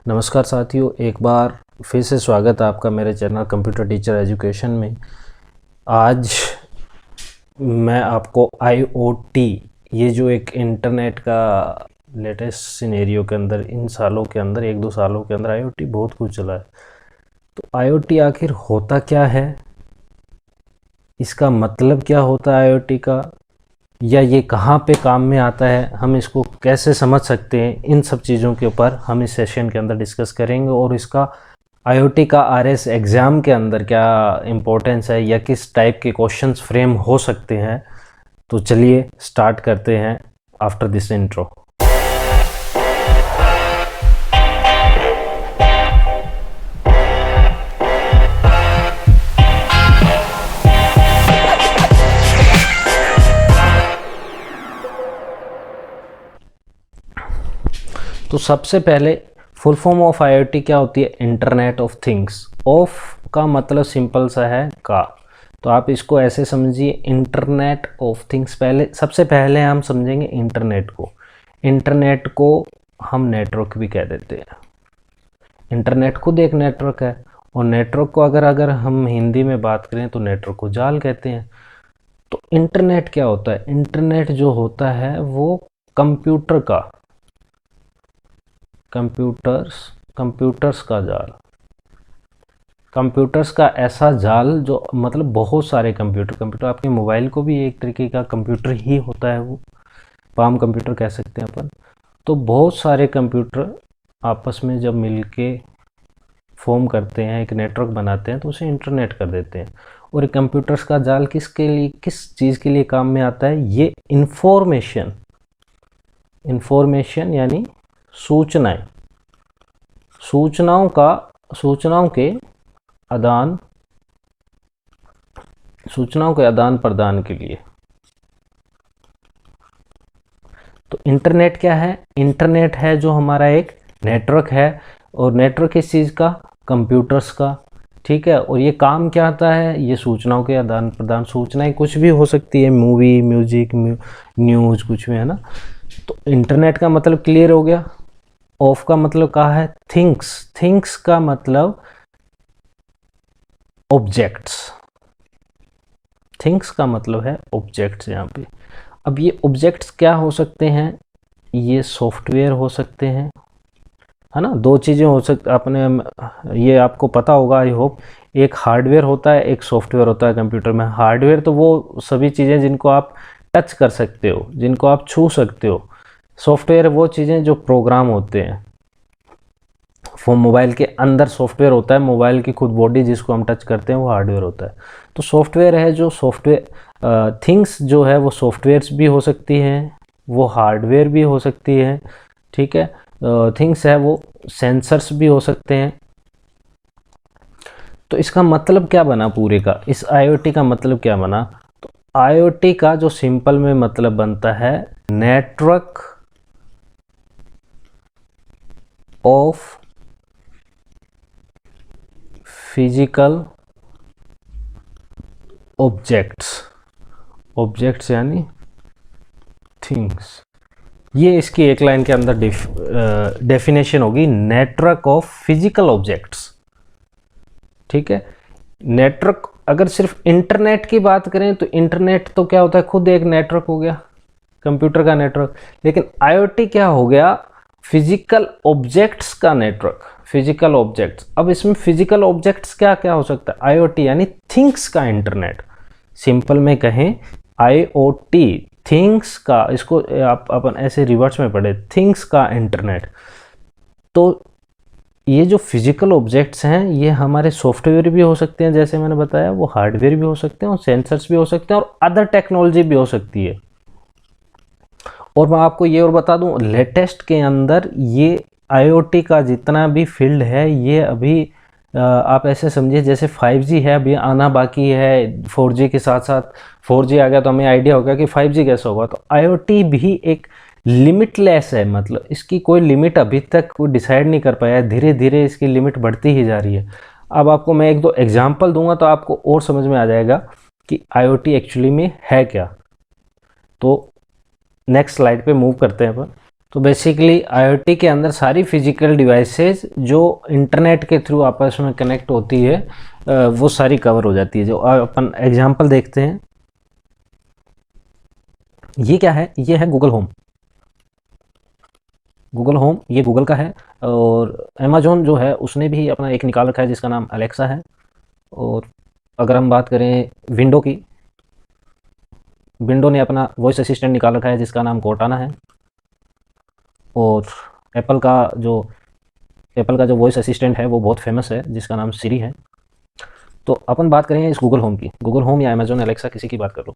नमस्कार साथियों, एक बार फिर से स्वागत है आपका मेरे चैनल कंप्यूटर टीचर एजुकेशन में। आज मैं आपको आईओटी, ये जो एक इंटरनेट का लेटेस्ट सिनेरियो के अंदर, इन सालों के अंदर, एक दो सालों के अंदर आईओटी बहुत कुछ चला है। तो आईओटी आखिर होता क्या है, इसका मतलब क्या होता है आईओटी का, या ये कहाँ पे काम में आता है, हम इसको कैसे समझ सकते हैं, इन सब चीज़ों के ऊपर हम इस सेशन के अंदर डिस्कस करेंगे। और इसका आईओटी का आरएस एग्ज़ाम के अंदर क्या इम्पोर्टेंस है या किस टाइप के क्वेश्चंस फ्रेम हो सकते हैं। तो चलिए स्टार्ट करते हैं आफ्टर दिस इंट्रो। तो सबसे पहले फुल फॉर्म ऑफ आईओटी क्या होती है? Internet of things. ऑफ का मतलब सिंपल सा है का, तो आप इसको ऐसे समझिए, इंटरनेट ऑफ थिंग्स। सबसे पहले हम समझेंगे इंटरनेट को। इंटरनेट को हम नेटवर्क भी कह देते हैं। इंटरनेट खुद एक नेटवर्क है, और नेटवर्क को अगर हम हिंदी में बात करें तो नेटवर्क को जाल कहते हैं। तो इंटरनेट क्या होता है? इंटरनेट जो होता है वो कंप्यूटर्स का जाल, कंप्यूटर्स का ऐसा जाल जो मतलब बहुत सारे कंप्यूटर आपके मोबाइल को भी एक तरीके का कंप्यूटर ही होता है, वो पाम कंप्यूटर कह सकते हैं अपन। तो बहुत सारे कंप्यूटर आपस में जब मिलके फॉर्म करते हैं, एक नेटवर्क बनाते हैं, तो उसे इंटरनेट कर देते हैं। और कंप्यूटर्स का जाल किसके लिए, किस चीज़ के लिए काम में आता है? ये इंफॉर्मेशन यानी सूचनाओं के आदान प्रदान के लिए। तो इंटरनेट क्या है? इंटरनेट है जो हमारा एक नेटवर्क है, और नेटवर्क किस चीज़ का? कंप्यूटर्स का, ठीक है। और ये काम क्या आता है? ये सूचनाओं के आदान प्रदान। सूचनाएं कुछ भी हो सकती है, मूवी, म्यूजिक, न्यूज़, कुछ भी, है ना। तो इंटरनेट का मतलब क्लियर हो गया। ऑफ का मतलब कहा है थिंग्स का मतलब ऑब्जेक्ट्स। थिंग्स का मतलब है ऑब्जेक्ट्स यहाँ पे। अब ये ऑब्जेक्ट्स क्या हो सकते हैं? ये सॉफ्टवेयर हो सकते हैं, है ना। दो चीज़ें हो सकती, आपने ये आपको पता होगा आई होप। एक हार्डवेयर होता है, एक सॉफ्टवेयर होता है कंप्यूटर में। हार्डवेयर तो वो सभी चीज़ें जिनको आप टच कर सकते हो, जिनको आप छू सकते हो। सॉफ्टवेयर वो चीज़ें जो प्रोग्राम होते हैं। मोबाइल के अंदर सॉफ्टवेयर होता है, मोबाइल की खुद बॉडी जिसको हम टच करते हैं वो हार्डवेयर होता है। तो सॉफ्टवेयर है जो सॉफ्टवेयर, थिंग्स जो है वो सॉफ्टवेयर्स भी हो सकती हैं, वो हार्डवेयर भी हो सकती है, ठीक है। थिंग्स है वो सेंसर्स भी हो सकते हैं। तो इसका मतलब क्या बना पूरे का? इस आईओटी का मतलब क्या बना? तो आईओटी का जो सिंपल में मतलब बनता है, नेटवर्क ऑफ फिजिकल ऑब्जेक्ट्स यानी थिंग्स। ये इसकी एक लाइन के अंदर डेफिनेशन होगी, नेटवर्क ऑफ फिजिकल ऑब्जेक्ट्स, ठीक है। नेटवर्क, अगर सिर्फ इंटरनेट की बात करें तो इंटरनेट तो क्या होता है? खुद एक नेटवर्क हो गया, कंप्यूटर का नेटवर्क। लेकिन आईओटी क्या हो गया? फिजिकल ऑब्जेक्ट्स का नेटवर्क, फिजिकल ऑब्जेक्ट्स। अब इसमें फिजिकल ऑब्जेक्ट्स क्या क्या हो सकता है? आईओटी यानी थिंग्स का इंटरनेट। सिंपल में कहें, आईओटी थिंग्स का, इसको आप अपन ऐसे रिवर्स में पढ़े, थिंग्स का इंटरनेट। तो ये जो फिजिकल ऑब्जेक्ट्स हैं, ये हमारे सॉफ्टवेयर भी हो सकते हैं, जैसे मैंने बताया, वो हार्डवेयर भी हो सकते हैं, और सेंसर्स भी हो सकते हैं, और अदर टेक्नोलॉजी भी हो सकती है। और मैं आपको ये और बता दूं, लेटेस्ट के अंदर ये आईओटी का जितना भी फील्ड है, ये अभी आप ऐसे समझिए जैसे 5G है, अभी आना बाकी है। 4G के साथ साथ 4G आ गया तो हमें आइडिया होगा कि 5G कैसा होगा। तो आईओटी भी एक लिमिटलेस है, मतलब इसकी कोई लिमिट अभी तक कोई डिसाइड नहीं कर पाया है। धीरे धीरे इसकी लिमिट बढ़ती ही जा रही है। अब आपको मैं एक दो एग्जाम्पल दूंगा तो आपको और समझ में आ जाएगा कि आईओटी एक्चुअली में है क्या। तो नेक्स्ट स्लाइड पे मूव करते हैं अपन। तो बेसिकली आईओटी के अंदर सारी फिजिकल डिवाइसेस जो इंटरनेट के थ्रू आपस में कनेक्ट होती है वो सारी कवर हो जाती है। जो अपन एग्जांपल देखते हैं, ये क्या है, ये है गूगल होम। गूगल होम ये गूगल का है, और अमेजोन जो है उसने भी अपना एक निकाल रखा है जिसका नाम अलेक्सा है। और अगर हम बात करें विंडो की, विंडो ने अपना वॉइस असिस्टेंट निकाल रखा है जिसका नाम कोर्टाना है। और एप्पल का जो वॉइस असिस्टेंट है वो बहुत फेमस है जिसका नाम सिरी है। तो अपन बात करें इस गूगल होम की, गूगल होम या अमेजोन अलेक्सा, किसी की बात कर लो।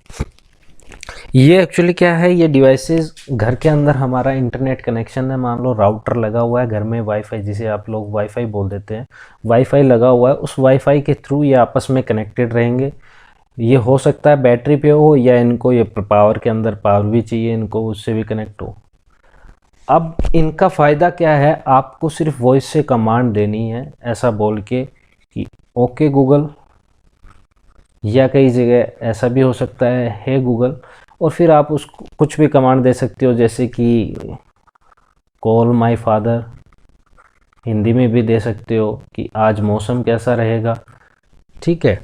ये एक्चुअली क्या है, ये डिवाइसेस घर के अंदर हमारा इंटरनेट कनेक्शन है, मान लो राउटर लगा हुआ है घर में, वाईफाई जिसे आप लोग वाईफाई बोल देते हैं, वाईफाई लगा हुआ है, उस वाईफाई के थ्रू ये आपस में कनेक्टेड रहेंगे। ये हो सकता है बैटरी पे हो, या इनको ये पावर के अंदर पावर भी चाहिए इनको, उससे भी कनेक्ट हो। अब इनका फ़ायदा क्या है, आपको सिर्फ वॉइस से कमांड देनी है ऐसा बोल के कि ओके गूगल, या कई जगह ऐसा भी हो सकता है हे गूगल, और फिर आप उसको कुछ भी कमांड दे सकते हो, जैसे कि कॉल माय फादर, हिंदी में भी दे सकते हो कि आज मौसम कैसा रहेगा। ठीक है,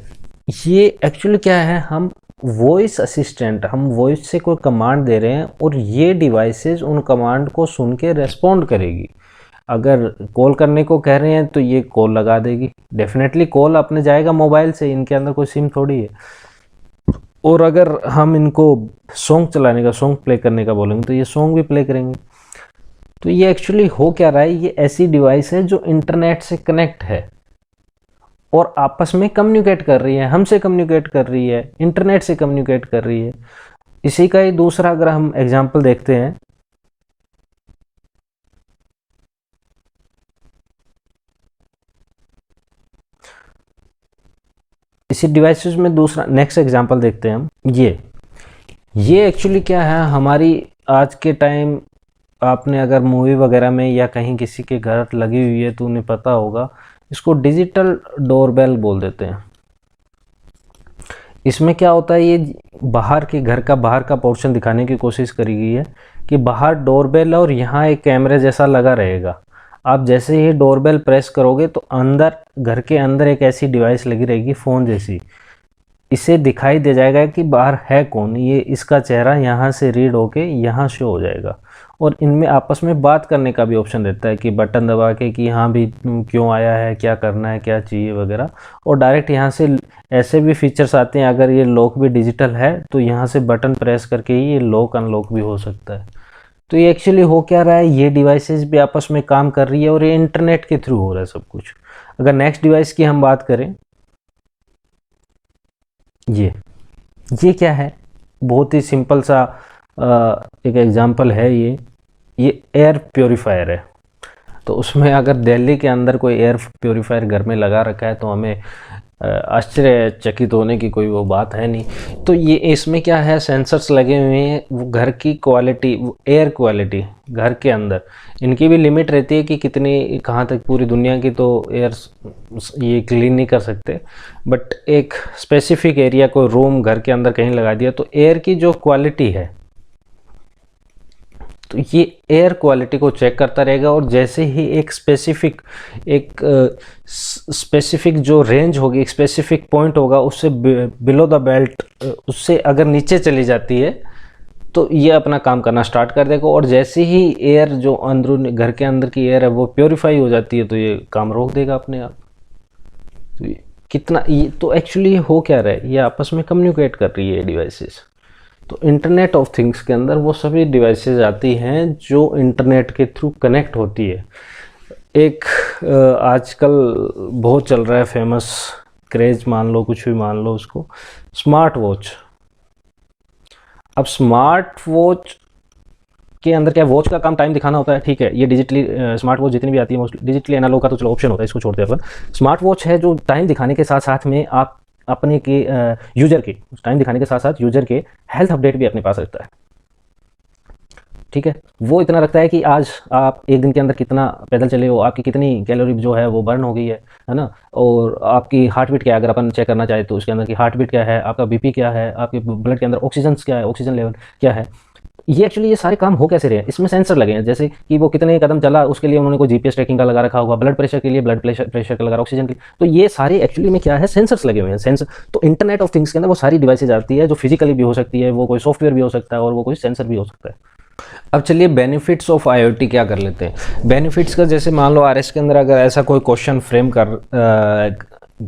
ये एक्चुअली क्या है, हम वॉइस असिस्टेंट, हम वॉइस से कोई कमांड दे रहे हैं और ये डिवाइसेस उन कमांड को सुन के रेस्पॉन्ड करेगी। अगर कॉल करने को कह रहे हैं तो ये कॉल लगा देगी, डेफिनेटली कॉल अपने जाएगा मोबाइल से, इनके अंदर कोई सिम थोड़ी है। और अगर हम इनको सॉन्ग चलाने का, सॉन्ग प्ले करने का बोलेंगे तो ये सॉन्ग भी प्ले करेंगे। तो ये एक्चुअली हो क्या रहा है, ये ऐसी डिवाइस है जो इंटरनेट से कनेक्ट है और आपस में कम्युनिकेट कर रही है, हमसे कम्युनिकेट कर रही है, इंटरनेट से कम्युनिकेट कर रही है। इसी का ही दूसरा अगर हम एग्जांपल देखते हैं, इसी डिवाइसेस में दूसरा नेक्स्ट एग्जांपल देखते हैं हम। ये एक्चुअली क्या है, हमारी आज के टाइम, आपने अगर मूवी वगैरह में या कहीं किसी के घर लगी हुई है तो उन्हें पता होगा, इसको डिजिटल डोरबेल बोल देते हैं। इसमें क्या होता है, ये बाहर के घर का बाहर का पोर्शन दिखाने की कोशिश करी गई है कि बाहर डोरबेल है और यहाँ एक कैमरे जैसा लगा रहेगा। आप जैसे ही डोरबेल प्रेस करोगे तो अंदर, घर के अंदर एक ऐसी डिवाइस लगी रहेगी फ़ोन जैसी, इसे दिखाई दे जाएगा कि बाहर है कौन, ये इसका चेहरा यहाँ से रीड होके यहाँ शो हो जाएगा। और इनमें आपस में बात करने का भी ऑप्शन रहता है कि बटन दबा के कि हाँ भी क्यों आया है, क्या करना है, क्या चाहिए वगैरह। और डायरेक्ट यहाँ से ऐसे भी फीचर्स आते हैं, अगर ये लॉक भी डिजिटल है तो यहाँ से बटन प्रेस करके ही ये लॉक अनलॉक भी हो सकता है। तो ये एक्चुअली हो क्या रहा है, ये डिवाइसेस भी आपस में काम कर रही है और ये इंटरनेट के थ्रू हो रहा है सब कुछ। अगर नेक्स्ट डिवाइस की हम बात करें, ये क्या है, बहुत ही सिंपल सा एक एग्जांपल है। ये एयर प्योरीफायर है। तो उसमें अगर दिल्ली के अंदर कोई एयर प्योरीफायर घर में लगा रखा है तो हमें आश्चर्यचकित होने की कोई वो बात है नहीं। तो ये इसमें क्या है, सेंसर्स लगे हुए हैं, वो घर की क्वालिटी, एयर क्वालिटी घर के अंदर, इनकी भी लिमिट रहती है कि कितनी, कहाँ तक, पूरी दुनिया की तो एयर ये क्लीन नहीं कर सकते, बट एक स्पेसिफिक एरिया को, रूम घर के अंदर कहीं लगा दिया तो एयर की जो क्वालिटी है, तो ये एयर क्वालिटी को चेक करता रहेगा। और जैसे ही एक स्पेसिफिक जो रेंज होगी, एक स्पेसिफिक पॉइंट होगा, उससे बिलो द बेल्ट, उससे अगर नीचे चली जाती है तो ये अपना काम करना स्टार्ट कर देगा। और जैसे ही एयर जो अंदरूनी घर के अंदर की एयर है वो प्योरीफाई हो जाती है तो ये काम रोक देगा अपने आप। तो ये कितना, ये तो एक्चुअली हो क्या रहा है, ये आपस में कम्युनिकेट कर रही है डिवाइसेस। तो इंटरनेट ऑफ थिंग्स के अंदर वो सभी डिवाइसेस आती हैं जो इंटरनेट के थ्रू कनेक्ट होती है। एक आजकल बहुत चल रहा है फेमस, क्रेज मान लो, कुछ भी मान लो उसको, स्मार्ट वॉच। अब स्मार्ट वॉच के अंदर क्या, वॉच का काम टाइम दिखाना होता है, ठीक है। ये डिजिटली स्मार्ट वॉच जितनी भी आती है मोस्टली डिजिटली, एनालॉग का तो चलो ऑप्शन होता है, इसको छोड़ते हैं अपन। स्मार्ट वॉच है जो टाइम दिखाने के साथ साथ में आप अपने के यूजर के, टाइम दिखाने के साथ साथ यूजर के हेल्थ अपडेट भी अपने पास रखता है। ठीक है, वो इतना रखता है कि आज आप एक दिन के अंदर कितना पैदल चले हो, आपकी कितनी कैलोरी जो है वो बर्न हो गई है ना, और आपकी हार्ट बीट क्या है, अगर अपन चेक करना चाहे तो उसके अंदर की हार्ट बीट क्या है, आपका बीपी क्या है, आपके ब्लड के अंदर ऑक्सीजन क्या है, ऑक्सीजन लेवल क्या है। ये एक्चुअली ये सारे काम हो कैसे रहे हैं, इसमें सेंसर लगे हैं, जैसे कि वो कितने कदम चला उसके लिए उन्होंने कोई जीपीएस ट्रैकिंग का लगा रखा होगा, ब्लड प्रेशर के लिए ब्लड प्रेशर का लगा, ऑक्सीजन के लिए, तो ये सारे एक्चुअली में क्या है, सेंसर्स लगे हुए हैं। सेंसर तो इंटरनेट ऑफ थिंग्स के अंदर वो सारी डिवाइसेज आती है, जो फिजिकली भी हो सकती है, वो कोई सॉफ्टवेयर भी हो सकता है और वो कोई सेंसर भी हो सकता है। अब चलिए बेनिफिट्स ऑफ आईओटी क्या कर लेते हैं। बेनिफिट्स का जैसे मान लो आरएस के अंदर अगर ऐसा कोई क्वेश्चन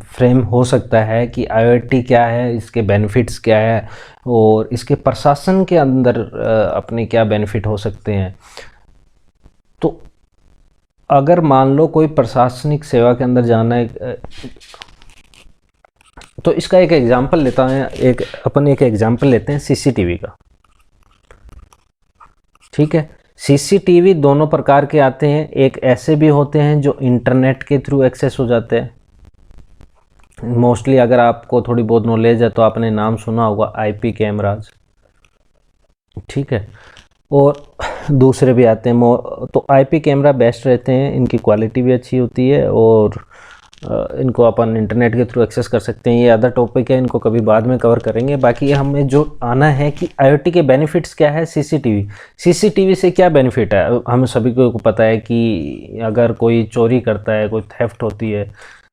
फ्रेम हो सकता है कि आईओटी क्या है, इसके बेनिफिट्स क्या है और इसके प्रशासन के अंदर अपने क्या बेनिफिट हो सकते हैं। तो अगर मान लो कोई प्रशासनिक सेवा के अंदर जाना है, तो इसका एक एग्जांपल लेता है, एक एग्जांपल लेते हैं सीसीटीवी का। ठीक है, सीसीटीवी दोनों प्रकार के आते हैं, एक ऐसे भी होते हैं जो इंटरनेट के थ्रू एक्सेस हो जाते हैं। मोस्टली अगर आपको थोड़ी बहुत नॉलेज है तो आपने नाम सुना होगा आईपी कैमराज। ठीक है, और दूसरे भी आते हैं, तो आईपी कैमरा बेस्ट रहते हैं, इनकी क्वालिटी भी अच्छी होती है और इनको अपन इंटरनेट के थ्रू एक्सेस कर सकते हैं। ये अदर टॉपिक है, इनको कभी बाद में कवर करेंगे। बाकी हमें जो आना है कि आईओटी के बेनिफिट्स क्या है। सीसीटीवी से क्या बेनिफिट है, हमें सभी को पता है कि अगर कोई चोरी करता है, कोई थेफ्ट होती है,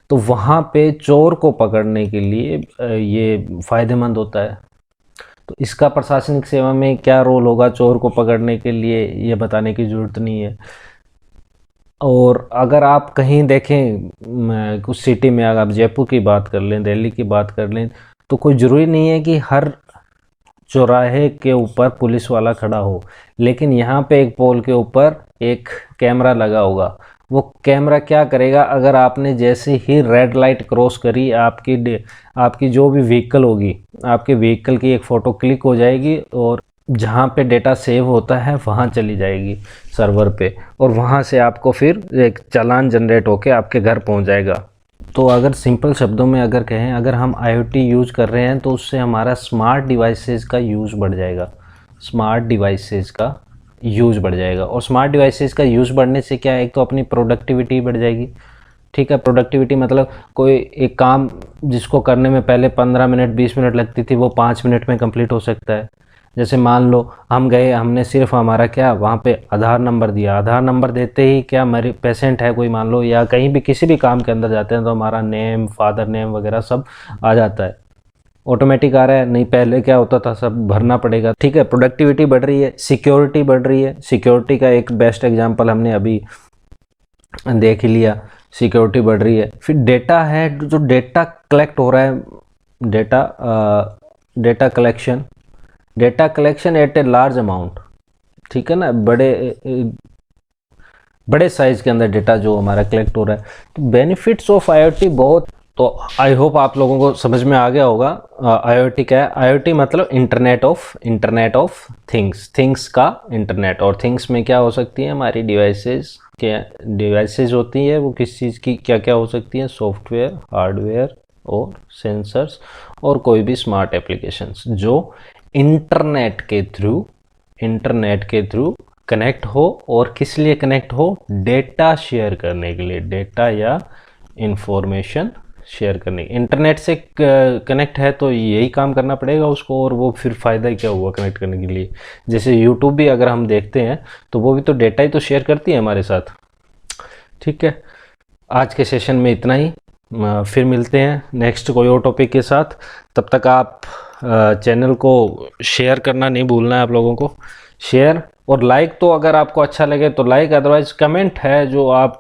तो वहाँ पे चोर को पकड़ने के लिए ये फ़ायदेमंद होता है। तो इसका प्रशासनिक सेवा में क्या रोल होगा चोर को पकड़ने के लिए, ये बताने की ज़रूरत नहीं है। और अगर आप कहीं देखें कुछ सिटी में, अगर आप जयपुर की बात कर लें, दिल्ली की बात कर लें, तो कोई ज़रूरी नहीं है कि हर चौराहे के ऊपर पुलिस वाला खड़ा हो, लेकिन यहाँ पे एक पोल के ऊपर एक कैमरा लगा होगा। वो कैमरा क्या करेगा, अगर आपने जैसे ही रेड लाइट क्रॉस करी, आपकी जो भी व्हीकल होगी, आपके व्हीकल की एक फ़ोटो क्लिक हो जाएगी और जहाँ पे डेटा सेव होता है वहाँ चली जाएगी सर्वर पे, और वहाँ से आपको फिर एक चालान जनरेट होके आपके घर पहुँच जाएगा। तो अगर सिंपल शब्दों में अगर कहें, अगर हम आईओटी यूज़ कर रहे हैं तो उससे हमारा स्मार्ट डिवाइसेस का यूज़ बढ़ जाएगा, स्मार्ट डिवाइसेस का यूज़ बढ़ जाएगा। और स्मार्ट डिवाइसेस का यूज़ बढ़ने से क्या है, एक तो अपनी प्रोडक्टिविटी बढ़ जाएगी। ठीक है, प्रोडक्टिविटी मतलब कोई एक काम जिसको करने में पहले 15 मिनट 20 मिनट लगती थी, वो 5 मिनट में कंप्लीट हो सकता है। जैसे मान लो हम गए, हमने सिर्फ हमारा क्या वहाँ पे आधार नंबर दिया, आधार नंबर देते ही क्या हमारे पेशेंट है कोई मान लो, या कहीं भी किसी भी काम के अंदर जाते हैं तो हमारा नेम, फादर नेम वगैरह सब आ जाता है, ऑटोमेटिक आ रहा है। नहीं पहले क्या होता था, सब भरना पड़ेगा। ठीक है, प्रोडक्टिविटी बढ़ रही है, सिक्योरिटी बढ़ रही है। सिक्योरिटी का एक बेस्ट एग्जाम्पल हमने अभी देख ही लिया, सिक्योरिटी बढ़ रही है। फिर डेटा है, जो डेटा कलेक्ट हो रहा है, data collection at a large amount. ठीक है ना, बड़े साइज के अंदर डेटा जो हमारा कलेक्ट हो रहा है। तो बेनिफिट्स ऑफ आईओटी बहुत, तो आई होप आप लोगों को समझ में आ गया होगा आईओटी क्या है। आईओटी मतलब इंटरनेट ऑफ थिंग्स का इंटरनेट, और थिंग्स में क्या हो सकती है, हमारी डिवाइसेस होती है, वो किस चीज़ की क्या क्या हो सकती हैं, सॉफ्टवेयर, हार्डवेयर और सेंसर्स, और कोई भी स्मार्ट एप्लीकेशंस जो इंटरनेट के थ्रू कनेक्ट हो। और किस लिए कनेक्ट हो, डेटा शेयर करने के लिए, डेटा या इंफॉर्मेशन शेयर करने। इंटरनेट से कनेक्ट है तो यही काम करना पड़ेगा उसको, और वो फिर फ़ायदा ही क्या हुआ कनेक्ट करने के लिए। जैसे यूट्यूब भी अगर हम देखते हैं तो वो भी तो डेटा ही तो शेयर करती है हमारे साथ। ठीक है, आज के सेशन में इतना ही, फिर मिलते हैं नेक्स्ट कोई और टॉपिक के साथ। तब तक आप चैनल को शेयर करना नहीं भूलना है, आप लोगों को शेयर और लाइक, तो अगर आपको अच्छा लगे तो लाइक, अदरवाइज कमेंट है जो आप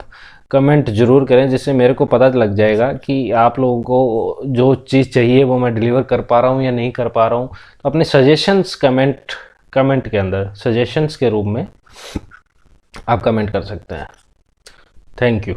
कमेंट ज़रूर करें, जिससे मेरे को पता लग जाएगा कि आप लोगों को जो चीज़ चाहिए वो मैं डिलीवर कर पा रहा हूँ या नहीं कर पा रहा हूँ। तो अपने सजेशंस कमेंट के अंदर सजेशंस के रूप में आप कमेंट कर सकते हैं। Thank you.